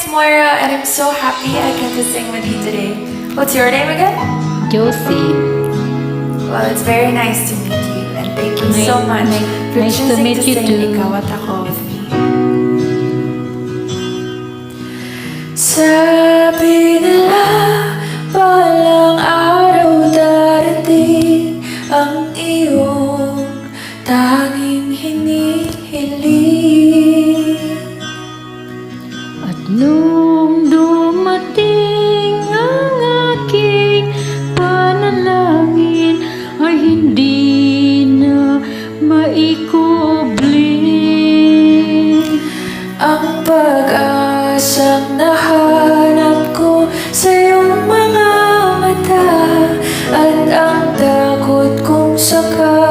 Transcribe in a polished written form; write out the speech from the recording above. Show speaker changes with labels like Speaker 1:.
Speaker 1: it's Moira, and I'm so happy I get to sing with you today. What's your name again?
Speaker 2: Josie.
Speaker 1: Well, it's very nice to meet you, and thank you so much for
Speaker 2: nice to
Speaker 1: choosing
Speaker 2: meet
Speaker 1: to
Speaker 2: you
Speaker 1: sing
Speaker 2: too.
Speaker 1: Ikaw at Ako with me. Sabi nila, balang araw darating ang iyong tanging hinihiling.
Speaker 2: At nung dumating ang aking panalangin ay hindi na maikubli.
Speaker 1: Ang pag-asang nahanap ko sa iyong mga mata at ang takot kong sakali